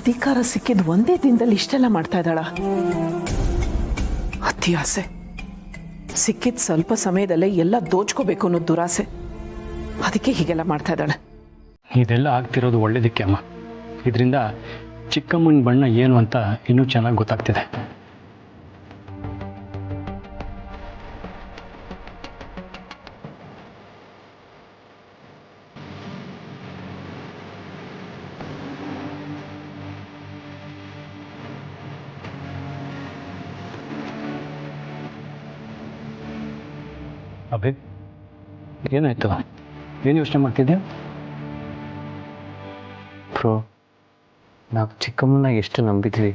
ಅಧಿಕಾರ ಸಿಕ್ಕಿದ ಒಂದೇ ದಿನದಲ್ಲಿ ಇಷ್ಟೆಲ್ಲ ಮಾಡ್ತಾ ಇದ್ದಾಳ. ಅತಿ ಆಸೆ. ಸಿಕ್ಕಿದ ಸ್ವಲ್ಪ ಸಮಯದಲ್ಲೇ ಎಲ್ಲ ದೋಚ್ಕೋಬೇಕು ಅನ್ನೋ ದುರಾಸೆ. ಅದಕ್ಕೆ ಹೀಗೆಲ್ಲ ಮಾಡ್ತಾ ಇದ್ದಾಳೆ. ಇದೆಲ್ಲ ಆಗ್ತಿರೋದು ಒಳ್ಳೇದಕ್ಕೆ ಅಮ್ಮ. ಇದರಿಂದ ಚಿಕ್ಕಮ್ಮನ ಬಣ್ಣ ಏನು ಅಂತ ಇನ್ನೂ ಚೆನ್ನಾಗಿ ಗೊತ್ತಾಗ್ತಿದೆ. ಅಭಿ, ಏನಾಯ್ತು? ಏನು ಯೋಚನೆ ಮಾಡ್ತಿದ್ಯಾ? ಬ್ರೋ, ನಾವು ಚಿಕ್ಕಮ್ಮನ ಎಷ್ಟು ನಂಬಿದ್ವಿ,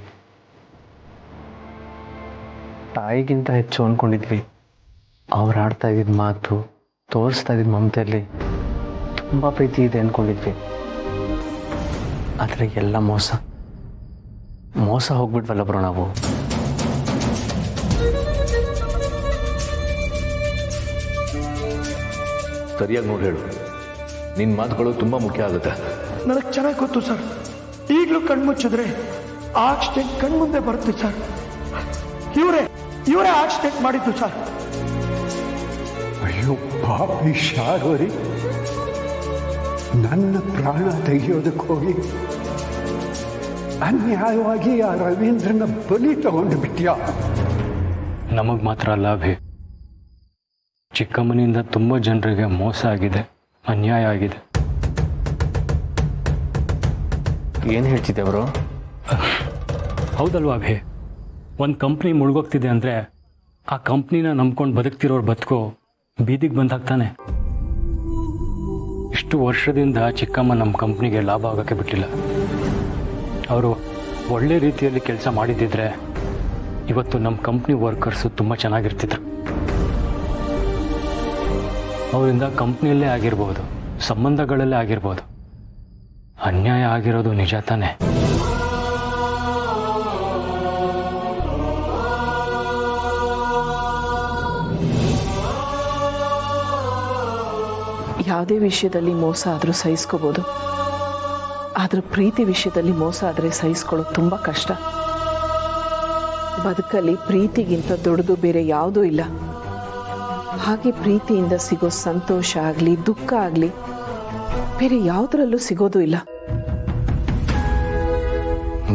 ತಾಯಿಗಿಂತ ಹೆಚ್ಚು ಅಂದ್ಕೊಂಡಿದ್ವಿ. ಅವ್ರು ಆಡ್ತಾ ಇದ್ದಿದ್ದ ಮಾತು, ತೋರಿಸ್ತಾ ಇದ್ದಿದ್ದ ಮಮತೆಯಲ್ಲಿ ತುಂಬ ಪ್ರೀತಿ ಇದೆ ಅಂದ್ಕೊಂಡಿದ್ವಿ. ಆದರೆ ಎಲ್ಲ ಮೋಸ ಹೋಗ್ಬಿಟ್ವಲ್ಲ ಬ್ರೋ ನಾವು. ಸರಿಯಾಗಿ ನೋಡಿ ಹೇಳು. ನಿನ್ನ ಮಾತುಗಳು ತುಂಬ ಮುಖ್ಯ ಆಗುತ್ತೆ. ನನಗೆ ಚೆನ್ನಾಗಿ ಗೊತ್ತು ಸರ್. ಈಗಲೂ ಕಣ್ಮುಚ್ಚಿದ್ರೆ ಆಕ್ಸಿಡೆಂಟ್ ಕಣ್ಮುಂದೆ ಬರುತ್ತೆ ಸರ್. ಇವರೇ ಆಕ್ಸಿಡೆಂಟ್ ಮಾಡಿದ್ದು ಸರ್. ಅಯ್ಯೋ ಪಾಪಿ ಶಾರ್ವರಿ, ನನ್ನ ಪ್ರಾಣ ತೆಗೆಯೋದಕ್ಕೆ ಹೋಗಿ ಅನ್ಯಾಯವಾಗಿ ಆ ರವೀಂದ್ರನ ಬಲಿ ತಗೊಂಡು ಬಿಟ್ಯಾ. ನಮಗೆ ಮಾತ್ರ ಅಲ್ಲ ಅಭಿ, ಚಿಕ್ಕಮ್ಮನಿಂದ ತುಂಬ ಜನರಿಗೆ ಮೋಸ ಆಗಿದೆ, ಅನ್ಯಾಯ ಆಗಿದೆ. ಏನು ಹೇಳ್ತಿದ್ದೆ ಬ್ರೋ? ಹೌದಲ್ವಾ ಅಭಿ? ಒಂದು ಕಂಪ್ನಿ ಮುಳುಗೋಗ್ತಿದೆ ಅಂದರೆ ಆ ಕಂಪ್ನಿನ ನಂಬ್ಕೊಂಡು ಬದುಕ್ತಿರೋರು ಬದುಕು ಬೀದಿಗೆ ಬಂದಾಗ್ತಾನೆ. ಇಷ್ಟು ವರ್ಷದಿಂದ ಚಿಕ್ಕಮ್ಮ ನಮ್ಮ ಕಂಪ್ನಿಗೆ ಲಾಭ ಆಗೋಕ್ಕೆ ಬಿಟ್ಟಿಲ್ಲ. ಅವರು ಒಳ್ಳೆ ರೀತಿಯಲ್ಲಿ ಕೆಲಸ ಮಾಡಿದ್ದಿದ್ರೆ ಇವತ್ತು ನಮ್ಮ ಕಂಪ್ನಿ ವರ್ಕರ್ಸು ತುಂಬ ಚೆನ್ನಾಗಿರ್ತಿದ್ರು. ಅವರಿಂದ ಕಂಪ್ನಿಯಲ್ಲೇ ಆಗಿರ್ಬೋದು, ಸಂಬಂಧಗಳಲ್ಲೇ ಆಗಿರ್ಬೋದು, ಅನ್ಯಾಯ ಆಗಿರೋದು ನಿಜ ತಾನೆ. ಯಾವುದೇ ವಿಷಯದಲ್ಲಿ ಮೋಸ ಆದರೂ ಸಹಿಸ್ಕೋಬೋದು, ಆದ್ರೆ ಪ್ರೀತಿ ವಿಷಯದಲ್ಲಿ ಮೋಸ ಆದರೆ ಸಹಿಸ್ಕೊಳ್ಳೋದು ತುಂಬ ಕಷ್ಟ. ಬದುಕಲ್ಲಿ ಪ್ರೀತಿಗಿಂತ ದೊಡ್ಡದು ಬೇರೆ ಯಾವುದೂ ಇಲ್ಲ. ಹಾಗೆ ಪ್ರೀತಿಯಿಂದ ಸಿಗೋ ಸಂತೋಷ ಆಗಲಿ, ದುಃಖ ಆಗಲಿ ಬೇರೆ ಯಾವುದರಲ್ಲೂ ಸಿಗೋದು ಇಲ್ಲ.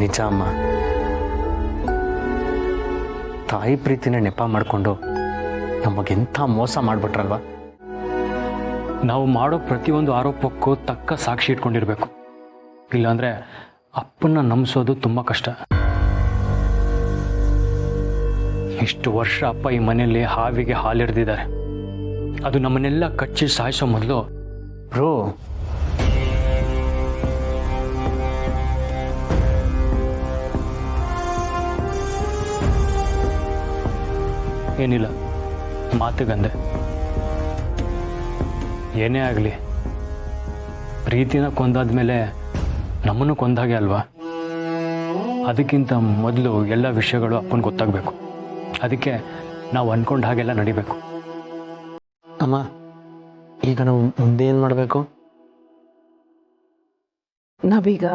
ನಿಜ ಅಮ್ಮ. ತಾಯಿ ಪ್ರೀತಿನ ನೆಪ ಮಾಡಿಕೊಂಡು ನಮಗೆಂಥ ಮೋಸ ಮಾಡಿಬಿಟ್ರಲ್ವ. ನಾವು ಮಾಡೋ ಪ್ರತಿಯೊಂದು ಆರೋಪಕ್ಕೂ ತಕ್ಕ ಸಾಕ್ಷಿ ಇಟ್ಕೊಂಡಿರ್ಬೇಕು. ಇಲ್ಲಾಂದರೆ ಅಪ್ಪನ್ನ ನಂಬಿಸೋದು ತುಂಬ ಕಷ್ಟ. ಇಷ್ಟು ವರ್ಷ ಅಪ್ಪ ಈ ಮನೆಯಲ್ಲಿ ಹಾವಿಗೆ ಹಾಲಿಡ್ದಿದ್ದಾರೆ. ಅದು ನಮ್ಮನ್ನೆಲ್ಲ ಕಚ್ಚಿ ಸಾಯಿಸೋ ಮೊದಲು ಬ್ರೋ, ಏನಿಲ್ಲ, ಮಾತುಗಂದೆ. ಏನೇ ಆಗಲಿ, ಪ್ರೀತಿನ ಕೊಂದಾದ್ಮೇಲೆ ನಮ್ಮನ್ನು ಕೊಂದಾಗೆ ಅಲ್ವಾ? ಅದಕ್ಕಿಂತ ಮೊದಲು ಎಲ್ಲ ವಿಷಯಗಳು ಅಪ್ಪನಿಗೆ ಗೊತ್ತಾಗಬೇಕು. ಅದಕ್ಕೆ ನಾವು ಅಂದ್ಕೊಂಡು ಹಾಗೆಲ್ಲ ನಡಿಬೇಕು. ಅಮ್ಮ, ಈಗ ನಾವು ಮುಂದೆ ಏನು ಮಾಡಬೇಕು? ನಾವೀಗ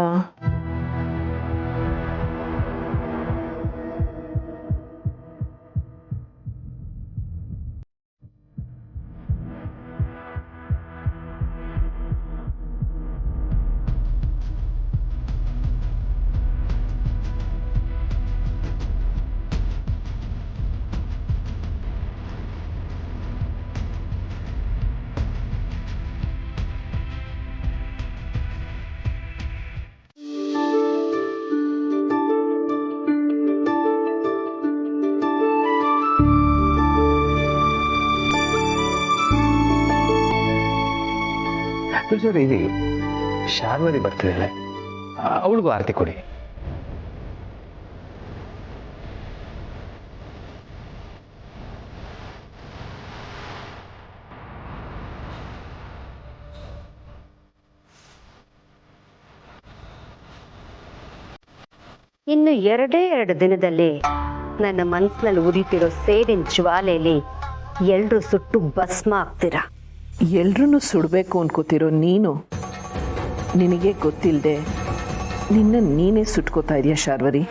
ಸರ್, ಇಲ್ಲಿ ಶಾರ್ವರಿ ಬರ್ತಿದ್ದಾಳೆ, ಅವಳಿಗೂ ಆರತಿ ಕೊಡಿ. ಇನ್ನು 2 ದಿನದಲ್ಲಿ ನನ್ನ ಮನಸ್ಸಿನಲ್ಲಿ ಉರಿತಿರೋ ಸೇಡಿನ ಜ್ವಾಲೆಯಲ್ಲಿ ಎಲ್ರೂ ಸುಟ್ಟು ಭಸ್ಮ ಆಗ್ತೀರಾ. ಎಲ್ರೂ ಸುಡಬೇಕು ಅನ್ಕೋತಿರೋ ನೀನು, ನಿನಗೆ ಗೊತ್ತಿಲ್ಲದೆ ನಿನ್ನ ನೀನೇ ಸುಟ್ಕೋತಾ ಇದೆಯಾ ಶಾರ್ವರಿ?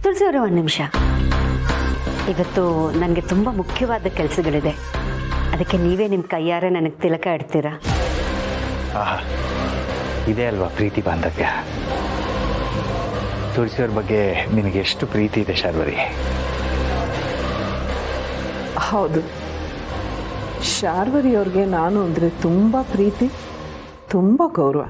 ತುಳಸಿ ಅವರೇ, ಒಂದು ನಿಮಿಷ. ಇವತ್ತು ನನಗೆ ತುಂಬ ಮುಖ್ಯವಾದ ಕೆಲಸಗಳಿದೆ. ಅದಕ್ಕೆ ನೀವೇ ನಿಮ್ಮ ಕೈಯಾರೆ ನನಗೆ ತಿಲಕ ಇಡ್ತೀರಾ? ಆಹಾ, ಇದೇ ಅಲ್ವಾ ಪ್ರೀತಿ ಬಾಂಧವ್ಯ. ತುಳಸಿಯವ್ರ ಬಗ್ಗೆ ನಿನಗೆ ಎಷ್ಟು ಪ್ರೀತಿ ಇದೆ ಶಾರ್ವರಿ. ಹೌದು, ಶಾರ್ವರಿ ಅವ್ರಿಗೆ ನಾನು ಅಂದರೆ ತುಂಬ ಪ್ರೀತಿ, ತುಂಬ ಗೌರವ.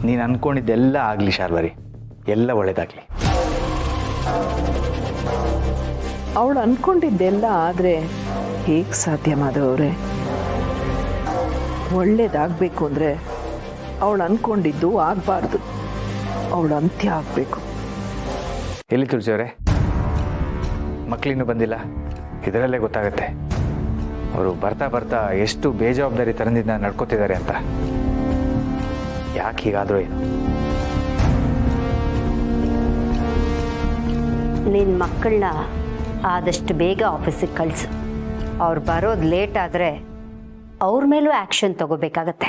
ನೀನು ಅನ್ಕೊಂಡಿದ್ದೆಲ್ಲ ಆಗಲಿ ಶಾರ್ವರಿ, ಎಲ್ಲ ಒಳ್ಳೇದಾಗಲಿ. ಅವಳು ಅನ್ಕೊಂಡಿದ್ದೆಲ್ಲ ಆದರೆ ಹೇಗೆ ಸಾಧ್ಯ ಮಾಧವರೇ? ಒಳ್ಳೇದಾಗಬೇಕು ಅಂದರೆ ಅವಳು ಅನ್ಕೊಂಡಿದ್ದು ಆಗಬಾರ್ದು, ಅವಳು ಅಂತ್ಯ ಆಗಬೇಕು. ಎಲ್ಲಿ ತುಳಸಿಯವರೇ, ಮಕ್ಕಳಿನ್ನೂ ಬಂದಿಲ್ಲ? ಇದರಲ್ಲೇ ಗೊತ್ತಾಗತ್ತೆ ಅವರು ಬರ್ತಾ ಬರ್ತಾ ಎಷ್ಟು ಬೇಜವಾಬ್ದಾರಿ ತರದಿಂದ ನಡ್ಕೋತಿದ್ದಾರೆ ಅಂತ. ಯಾಕೆ ಹೀಗಾದರೂ ಏನು? ನಿನ್ನ ಮಕ್ಕಳನ್ನ ಆದಷ್ಟು ಬೇಗ ಆಫೀಸಿಗೆ ಕಳಿಸು. ಅವ್ರು ಬರೋದು ಲೇಟ್ ಆದರೆ ಅವ್ರ ಮೇಲೂ ಆ್ಯಕ್ಷನ್ ತಗೋಬೇಕಾಗತ್ತೆ.